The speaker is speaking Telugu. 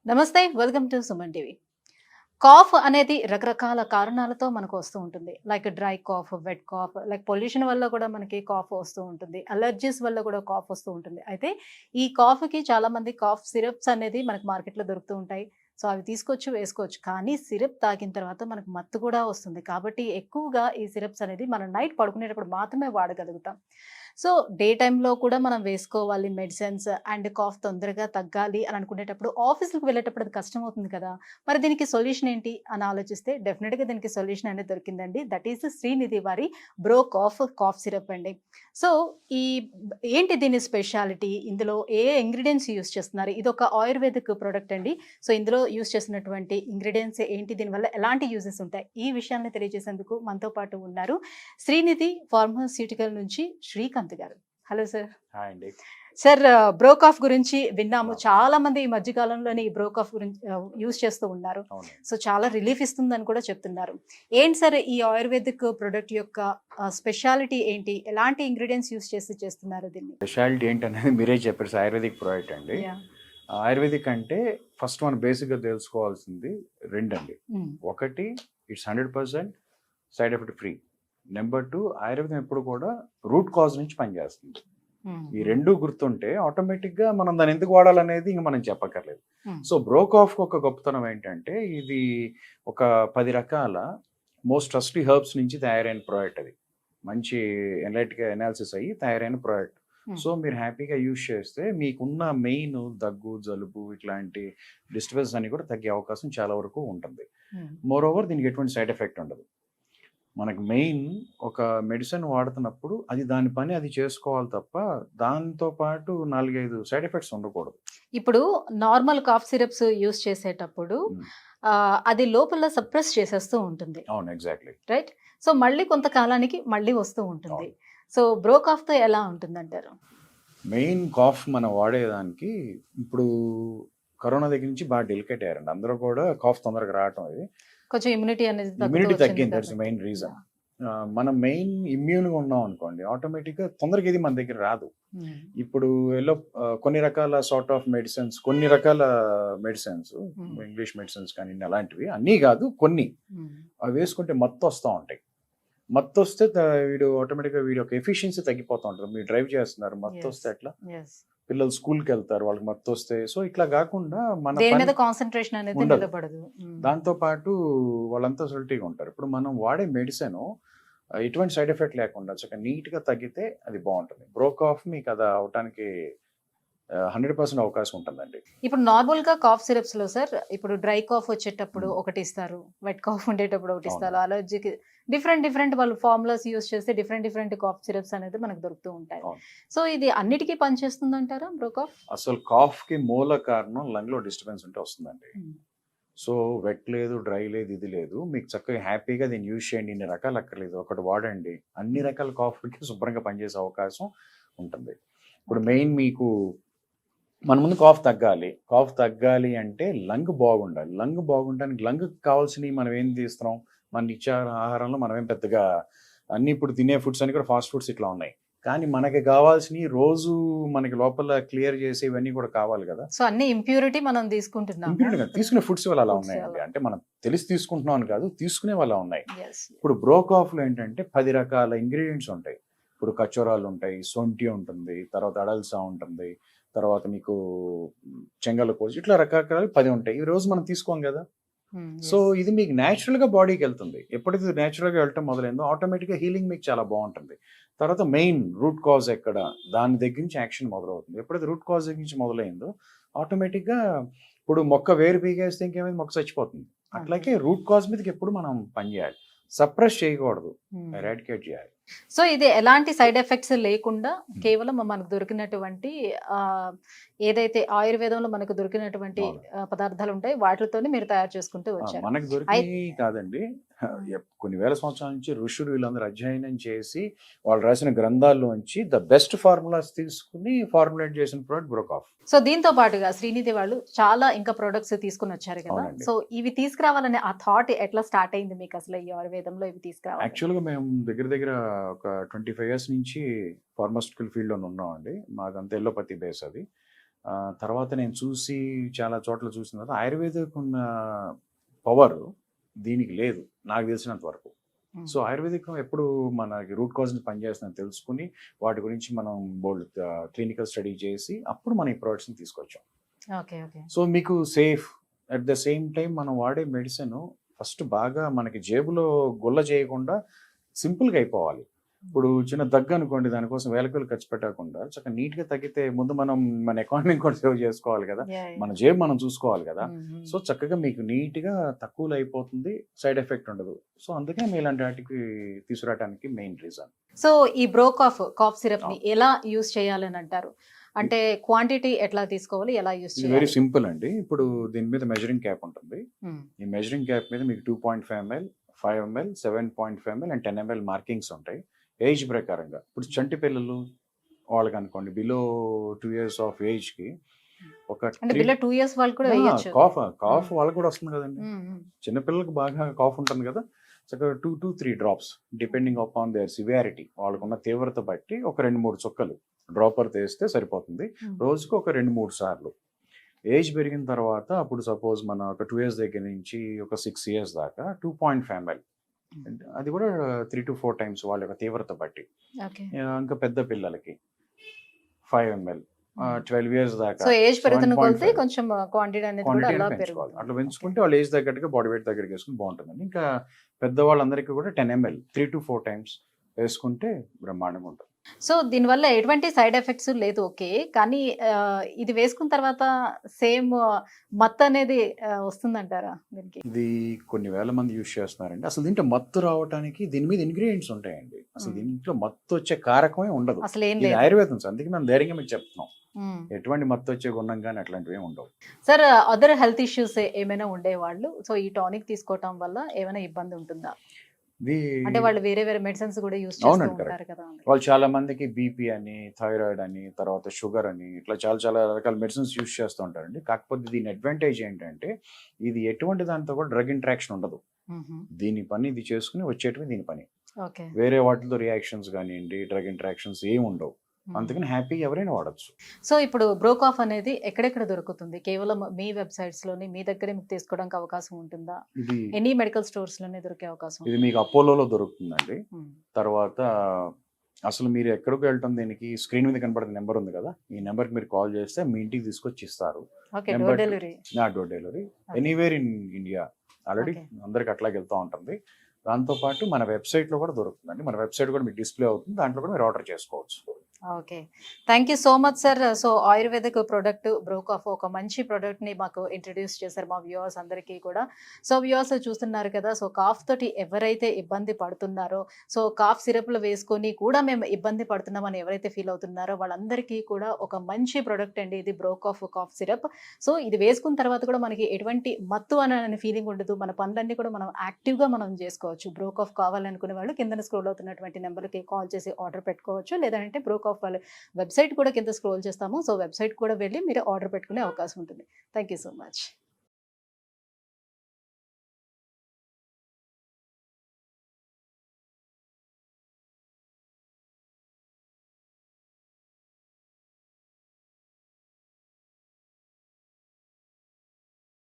నమస్తే. Welcome to Suman TV. Cough అనేది రకరకాల కారణాలతో మనకు వస్తూ ఉంటుంది. Like dry cough, wet cough, like pollution వల్ల కూడా మనకి కాఫ్ వస్తూ ఉంటుంది. అలర్జీస్ వల్ల కూడా కాఫ్ వస్తూ ఉంటుంది. అయితే ఈ కాఫ్‌కి చాలామంది కాఫ్ సిరప్స్ అనేది మనకు మార్కెట్‌లో దొరుకుతూ ఉంటాయి. సో, అవి తీసుకొచ్చి వేసుకోవచ్చు. కానీ సిరప్ తాగిన తర్వాత మనకు మత్తు కూడా వస్తుంది. కాబట్టి ఎక్కువగా ఈ సిరప్స్ అనేది మనం నైట్ పడుకునేటప్పుడు మాత్రమే వాడగలుగుతాం. సో, డే టైమ్‌లో కూడా మనం వేసుకోవాలి మెడిసిన్స్ అండ్ కాఫ్ తొందరగా తగ్గాలి అని అనుకునేటప్పుడు ఆఫీస్‌కి వెళ్ళేటప్పుడు అది కష్టమవుతుంది కదా! మరి దీనికి సొల్యూషన్ ఏంటి అని ఆలోచిస్తే డెఫినిట్‌గా దీనికి సొల్యూషన్ అనేది దొరికిందండి. దట్ ఈస్ శ్రీనిధి వారి బ్రో కాఫ్ సిరప్ అండి. సో, ఈ ఏంటి దీని స్పెషాలిటీ? ఇందులో ఏ ఇంగ్రీడియెంట్స్ యూజ్ చేస్తున్నారు? ఇదొక ఆయుర్వేదిక్ ప్రొడక్ట్ అండి. సో, ఇందులో యూజ్ చేస్తున్నటువంటి ఇంగ్రీడియెంట్స్ ఏంటి? దీనివల్ల ఎలాంటి యూజెస్ ఉంటాయి? ఈ విషయాన్ని తెలియజేసేందుకు మనతో పాటు ఉన్నారు శ్రీనిధి ఫార్మాస్యూటికల్ నుంచి శ్రీకాంత్ గారు. Hello sir. హాయ్ అండి. సార్, బ్రోకాఫ్ గురించి విన్నాము. అవును. చాలా మంది ఈ మధ్య కాలంలోనే ఈ బ్రోకాఫ్ గురించి యూజ్ చేస్తూ ఉన్నారు. అవును. సో, చాలా రిలీఫ్ ఇస్తుందని కూడా చెప్తున్నారు. ఏంటి సార్ ఈ ఆయుర్వేదిక్ ప్రొడక్ట్ యొక్క స్పెషాలిటీ ఏంటి? ఎలాంటి ఇంగ్రీడియెంట్స్ యూజ్ చేసి చేస్తున్నారు దీన్ని? స్పెషాలిటీ ఏంటనేది మీరే చెప్పారు. ఆయుర్వేదిక్ ప్రోడక్ట్ అండి. యాహ్! ఆయుర్వేదిక్ అంటే ఫస్ట్ మనం బేసిక్‌గా తెలుసుకోవాల్సింది 2 అండి. హ్మ్. ఒకటి it's 100% side effect free. Number 2 ఆయుర్వేదం ఎప్పుడు కూడా రూట్ కాజ్ నుంచి పనిచేస్తుంది. హ్మ్. ఈ 2 గుర్తుంటే ఆటోమేటిక్‌గా మనం దాన్ని ఎందుకు వాడాలనేది ఇంక మనం చెప్పక్కర్లేదు. హ్మ్. సో, బ్రోకాఫ్‌కి ఒక గొప్పతనం ఏంటంటే ఇది ఒక 10 రకాల మోస్ట్ ట్రస్టీ హెర్బ్స్ నుంచి తయారైన ప్రోడక్ట్ అది. మంచి అనాలిసిస్ అయ్యి తయారైన ప్రోడక్ట్. హ్మ్. సో, మీరు హ్యాపీగా యూజ్ చేస్తే మీకున్న మెయిన్ దగ్గు, జలుబు ఇట్లాంటి డిస్టర్బెన్స్ అన్ని కూడా తగ్గే అవకాశం చాలా వరకు ఉంటుంది. హ్మ్. మోరోవర్ దీనికి ఎటువంటి సైడ్ ఎఫెక్ట్ ఉండదు. మనకు మెయిన్ ఒక మెడిసిన్ వాడుతున్నప్పుడు అది దాని పని అది చేసుకోవాలి తప్ప దాంతో పాటు 4, 5 సైడ్ ఎఫెక్ట్స్ ఉండకూడదు. ఇప్పుడు నార్మల్ కాఫ్ సిరప్స్ యూజ్ చేసేటప్పుడు హ్మ్. అది లోపల సప్రెస్ చేసేస్తూ ఉంటుంది. అవును. ఎగ్జాక్ట్‌లీ. రైట్? సో, మళ్ళీ కొంతకాలానికి మళ్ళీ వస్తూ ఉంటుంది. అవును. సో, బ్రోకాఫ్‌తో ఎలా ఉంటుందంటారు? మెయిన్ కాఫ్ మనం వాడేదానికి ఇప్పుడు కరోనా దగ్గర నుంచి బాగా డెలికేట్ అయ్యారండి. అందరూ కూడా కాఫ్ తొందరగా రావటం అది. కొంచెం ఇమ్యూనిటీ అనేది తగ్గుతూ ఇమ్యూనిటీ వచ్చింది తగ్గింది. దట్స్ కాబట్టి. Main reason. యాహ్! మనం మెయిన్ ఇమ్యూన్‌గా ఉన్నాం అనుకోండి ఆటోమేటిక్‌గా తొందరగా ఇది మన దగ్గర రాదు. హ్మ్. ఇప్పుడు కొన్ని రకాల సార్ట్ ఆఫ్ మెడిసిన్స్, కొన్ని రకాల మెడిసిన్స్ హ్మ్. ఇంగ్లీష్ మెడిసిన్స్ కానియండి అలాంటివి అన్నీ కాదు కొన్ని. హ్మ్. అవి వేసుకుంటే మత్తొస్తా ఉంటాయి. మత్తొస్తే వీడు ఆటోమేటిక్‌గా వీడి యొక్క ఎఫిషియన్సీ తగ్గిపోతా ఉంటది. మీరు డ్రైవ్ చేస్తున్నారు యెస్. మత్తొస్తే ఎట్లా? యెస్. పిల్లలు స్కూల్‌కెళ్తారు. వాళ్ళకి మత్తొస్తే సో, ఇట్లా గాకుండా మన దేని పని మీద కాన్సంట్రేషన్ అనేది ఉండదు. నిలబడదు. హ్మ్. దాంతో పాటు వాళ్ళంతా సొల్టీగా ఉంటారు. ఇప్పుడు మనం వాడే మెడిసిను ఎటువంటి సైడ్ ఎఫెక్ట్ లేకుండా చక్కగా నీట్‌గా తగ్గితే అది బావుంటుంది. బ్రోకాఫ్ మీకు అది అవ్వటానికి 100% అవకాశం ఉంటుందండి. ఇప్పుడు నార్మల్‌గా కాఫ్ సిరప్స్‌లో సార్, ఇప్పుడు డ్రై కాఫ్ వచ్చేటప్పుడు హ్మ్. ఒకటిస్తారు. వెట్ కాఫ్ ఉండేటప్పుడు ఒకటిస్తారు. అవునండి. అలర్జీకి డిఫరెంట్ వాళ్ళు ఫార్ములాస్ యూజ్ చేస్తే డిఫరెంట్ కాఫ్ సిరప్స్ అనేది మనకు దొరుకుతూ ఉంటాయి. అవును. సో, ఇది అన్నిటికి పనిచేస్తుందంటారా బ్రోకాఫ్? అసలు కాఫ్‌కి మూల కారణం లంగ్‌లో డిస్టర్బెన్స్ ఉంటే వస్తుందండి. హ్మ్. సో, వెట్ లేదు, డ్రై లేదు, ఇది లేదు. మీకు చక్కగా హ్యాపీగా దీన్ని యూజ్ చేయండి. ఇన్ని రకాలు అక్కర్లేదు. ఒకటి వాడండి. అన్ని హ్మ్. రకాల కాఫ్‌లకి శుభ్రంగా పనిచేసే అవకాశం ఉంటుంది. ఇప్పుడు ఓకే. మెయిన్ మీకు మన ముందు కాఫ్ తగ్గాలి. కాఫ్ తగ్గాలి అంటే లంగ్ బాగుండాలి. లంగ్ బాగుండడానికి లంగ్‌కి కావాల్సినయి మనం ఏం తీస్తున్నాం? మన నిత్య ఆహారంలో మనమేం పెద్దగా అన్నీ ఇప్పుడు తినే ఫుడ్స్ అన్నీ కూడా ఫాస్ట్ ఫుడ్స్ ఇట్లా ఉన్నాయి. కానీ మనకి కావాల్సినయి రోజు మనకి లోపల క్లియర్ చేసేవన్నీ కూడా కావాలి గదా! సో, అన్ని ఇంప్యూరిటీ మనం తీసుకుంటున్నామా ఇంప్యూరిటీ కాదు. ఇప్పుడు? తీసుకునే ఫుడ్స్ వల్ల అలా ఫుడ్స్ ఉన్నాయండి. అలా. అంటే మనం తెలిసి తీసుకుంటున్నాం అని కాదు. తీసుకునేవి అలా ఉన్నాయి. యెస్. ఇప్పుడు బ్రోకాఫ్‌లో ఏంటంటే 10 రకాల ఇంగ్రీడియెంట్స్ ఉంటాయి. ఇప్పుడు ఖర్జూరాలుంటాయి, సొంఠి ఉంటుంది, తర్వాత అడల్సా ఉంటుంది, తర్వాత మీకు చెంగల కోస్ ఇట్లా రకరకాలు 10 ఉంటాయి. ఈ రోజు మనం తీసుకోం గదా! హ్మ్. So, yes. ఇది మీకు నేచురల్‌గా బాడీకెళ్తుంది. ఎప్పుడైతే ఇది నేచురల్‌గా వెళ్ళటం మొదలైందో ఆటోమేటిక్‌గా హీలింగ్ మీకు చాలా బావుంటుంది. తర్వాత మెయిన్ రూట్ కాజ్ ఎక్కడ? దాని దగ్గర నుంచి యాక్షన్ మొదలవుతుంది. ఎప్పుడైతే రూట్ కాజ్ దగ్గర నుంచి మొదలైందో ఆటోమేటిక్‌గా ఇప్పుడు మొక్క వేరు పీకేస్తే ఇంకేమైంది మొక్క చచ్చిపోతుంది. అంతే. అట్లాగే రూట్ కాజ్ మీదకి ఎప్పుడు మనం పని జేయాలి. సప్రెస్ చేయకూడదు. హ్మ్. ఎరాడికేట్ జేయాలి. సో, ఇది ఎలాంటి సైడ్ ఎఫెక్ట్స్ లేకుండా హ్మ్. కేవలం మనకు దొరికినటువంటి ఆహ్, ఏదైతే ఆయుర్వేదంలో మనకు దొరికినటువంటి అవును. పదార్థాలుంటాయి వాటిలతోని మీరు తయారు చేసుకుంటూ వచ్చారు. మనకు అయి దొరికినయి కాదండి. హ్మ్. కొన్ని వేల సంవత్సరాల నుంచి ఋషులు వీళ్ళందరూ అధ్యయనం చేసి, వాళ్ళు రాసిన గ్రంథాల్లోంచి ద బెస్ట్ ఫార్ములాస్ తీసుకొని ఫార్ములేట్ చేసిన ప్రొడక్ట్ బ్రోకాఫ్. సో, దీంతో పాటుగా శ్రీనిధి వాళ్ళు చాలా ఇంకా ప్రొడక్ట్స్ తీసుకొనొచ్చారు కదా! అవునండి. సో, ఇవి తీసుకురావాలనే ఆ థాట్ ఎట్లా స్టార్ట్ అయింది మీకసలు ఈ ఆయుర్వేదంలో ఇవి తీసుకురావాలని? యాక్చువల్‌గా మేము దగ్గర దగ్గర ఒక 25 ఇయర్స్ నుంచి ఫార్మాస్యూటికల్ ఫీల్డ్‌లోనే ఉన్నామండి. మాదంతా ఎల్లోపతి బేస్ అది. తర్వాత నేను చూసి చాలా చోట్ల చూసిన తర్వాత ఆయుర్వేదిక్ ఉన్న పవర్ దీనికి లేదు నాకు తెలిసినంత వరకు. సో ఆయుర్వేదిక్ ఎప్పుడు మనకి రూట్ కాజ్ని పనిచేస్తుందని తెలుసుకుని వాటి గురించి మనం బోల్డ్ క్లినికల్ స్టడీ చేసి అప్పుడు మనం ఈ ప్రోడక్ట్స్ని తీసుకొచ్చాం. ఓకే. ఓకే. సో మీకు safe at the same time మనం వాడే మెడిసిన్ ఫస్ట్ బాగా మనకి జేబులో గుల్ల చేయకుండా సింపుల్గా అయిపోవాలి. ఇప్పుడు చిన్న దగ్గు అనుకోండి, దానికోసం వేల వేలు ఖర్చు పెట్టకుండా చక్కగా నీట్గా తగ్గితే ముందు మనం మన ఎకానమీ కూడా సేవ్ చేసుకోవాలి కదా, మన జేబు మనం చూసుకోవాలి కదా. సో చక్కగా మీకు నీట్గా తక్కువలో అయిపోతుంది, సైడ్ ఎఫెక్ట్ ఉండదు. సో అందుకే మేము ఇలాంటి వాటికి తీసుకురావడానికి మెయిన్ రీజన్. సో ఈ కాఫ్ సిరప్ ని ఎలా యూస్ చేయాలని అంటారు? అంటే క్వాంటిటీ ఎట్లా తీసుకోవాలి, ఎలా యూస్ ఇది చేయాలి? వెరీ సింపుల్ అండి. ఇప్పుడు దీని మీద మెజరింగ్ క్యాప్ ఉంటుంది. ఈ మెజరింగ్ క్యాప్ మీద మీకు 2.5 ml, 5 ml, 7.5 ml and 10 ml markings ఉంటాయి ఏజ్ ప్రకారంగా. ఇప్పుడు చంటి పిల్లలు వాళ్ళకి అనుకోండి, బిలో 2 years ఆఫ్ ఏజ్ కి ఒక అంటే బిలో 2 years వాళ్ళు కూడా వేయొచ్చు. కాఫ్ వాళ్ళకి కూడా వస్తుంది కదండి. చిన్నపిల్లలకు బాగా కాఫ్ ఉంటుంది కదా, చక్కగా 2 to 3 drops depending upon there severity, వాళ్ళకున్న తీవ్రత బట్టి ఒక 2-3 చుక్కలు డ్రాపర్ వేస్తే సరిపోతుంది. రోజుకు ఒక 2-3 సార్లు. ఏజ్ పెరిగిన తర్వాత అప్పుడు సపోజ్ మన ఒక 2 years దగ్గర నుంచి ఒక 6 years దాకా 2.5 ml, అది కూడా 3 to 4 times వాళ్ళ యొక్క తీవ్రత బట్టి. ఇంకా పెద్ద పిల్లలకి 5 ml, 12 years దాకా. సో ఏజ్ పెరుగుతున్న కొద్దీ కొంచెం క్వాంటిటీ అనేది కూడా అలా పెంచుకోవాలి. అట్లా పెంచుకుంటే వాళ్ళు ఏజ్ తగ్గట్టుగా బాడీ వెయిట్ దగ్గరికి వేసుకుని బాగుంటుందండి. ఇంకా పెద్దవాళ్ళందరికీ కూడా 10 ml 3 to 4 times వేసుకుంటే బ్రహ్మాండంగా ఉంటుంది. సో దీనివల్ల ఎటువంటి సైడ్ ఎఫెక్ట్స్ లేదు, ఓకే. కానీ ఇది వేసుకున్న తర్వాత సేమ్ మత్తు అనేది వస్తుందంటారా దీనికి? ఇది కొన్ని వేల మంది యూజ్ చేస్తున్నారండి. అసలు దీంట్లో మత్తు రావడానికి దీని మీద ఇంగ్రీడియంట్స్ ఉంటాయండి. అసలు దీంట్లో మత్తు వచ్చే కారకమే ఉండదు. అసలు ఏం ఇది లేదు. ఆయుర్వేదం, అందుకే మేము ధైర్యంగా మీకు చెప్తున్నాం. ఎటువంటి మత్తు వచ్చే గుణం కానీ అట్లాంటివి ఉండవు. సార్ అదర్ హెల్త్ ఇష్యూస్ ఏమైనా ఉండేవాళ్ళు సో ఈ టానిక్ తీసుకోవటం వల్ల ఏమైనా ఇబ్బంది ఉంటుందా? అంటే వాళ్ళు వేరే వేరే మెడిసిన్స్ కూడా యూజ్ చేస్తూ ఉంటారు కదా. వాళ్ళు చాలా మందికి బీపీ అని, థైరాయిడ్ అని, తర్వాత షుగర్ అని, ఇట్లా చాలా చాలా రకాల మెడిసిన్స్ యూజ్ చేస్తూ ఉంటారండి. కాకపోతే దీని అడ్వాంటేజ్ ఏంటంటే ఇది ఎటువంటి దాంతో కూడా డ్రగ్ ఇంట్రాక్షన్ ఉండదు. దీని పని ఇది చేసుకుని వచ్చేటివి దీని పని. వేరే వాటితో రియాక్షన్స్ కానివ్వండి, డ్రగ్ ఇంట్రాక్షన్స్ ఏమి ఉండవు. అందుకని హ్యాపీ ఎవరైనా వాడచ్చు. సో ఇప్పుడు బ్రోకాఫ్ అనేది ఎక్కడెక్కడ దొరుకుతుంది? కేవలం మీ వెబ్సైట్స్ లోని మీ దగ్గరే మీకు తీసుకోవడానికి అవకాశం ఉంటుందా? ఇది ఎనీ మెడికల్ స్టోర్స్ లోనే దొరికే అవకాశం? ఇది మీకు అపోలోలో దొరుకుతుందండి. తర్వాత అసలు మీరు ఎక్కడికి వెళ్ళటం, దీనికి స్క్రీన్ మీద కనబడుతున్న నెంబర్ ఉంది కదా, ఈ నెంబర్కి మీరు కాల్ చేస్తే మీ ఇంటికి తీసుకొచ్చి ఇస్తారు. Door delivery anywhere in India. Already అందరికి అట్లాగే వెళ్తూ ఉంటుంది. దాంతోపాటు మన వెబ్సైట్లో కూడా దొరుకుతుందండి. మన వెబ్సైట్ కూడా మీకు డిస్ప్లే అవుతుంది, దాంట్లో కూడా మీరు ఆర్డర్ చేసుకోవచ్చు. Okay, thank you so much sir. So ayurvedic product బ్రోకాఫ్ ఒక మంచి ప్రోడక్ట్ని మాకు ఇంట్రడ్యూస్ చేశారు మా వ్యూవర్స్ అందరికీ కూడా. సో వ్యూవర్స్ చూస్తున్నారు కదా, సో కాఫ్ తోటి ఎవరైతే ఇబ్బంది పడుతున్నారో, సో కాఫ్ సిరప్లు వేసుకొని కూడా మేము ఇబ్బంది పడుతున్నామని ఎవరైతే ఫీల్ అవుతున్నారో వాళ్ళందరికీ కూడా ఒక మంచి ప్రోడక్ట్ అండి ఇది బ్రోకాఫ్ కాఫ్ సిరప్. సో ఇది వేసుకున్న తర్వాత కూడా మనకి ఎటువంటి మత్తు అనే ఫీలింగ్ ఉండదు, మన పనులన్నీ కూడా మనం యాక్టివ్గా మనం చేసుకోవచ్చు. బ్రోకాఫ్ కావాలనుకునే వాళ్ళు కింద స్క్రోల్ అవుతున్నటువంటి నెంబర్కి కాల్ చేసి ఆర్డర్ పెట్టుకోవచ్చు, లేదంటే బ్రోకాఫ్ వాళ్ళ వెబ్సైట్ కూడా కింద స్క్రోల్ చేస్తాము. సో వెబ్సైట్ కూడా వెళ్ళి మీరు ఆర్డర్ పెట్టుకునే అవకాశం ఉంటుంది. Thank you so much.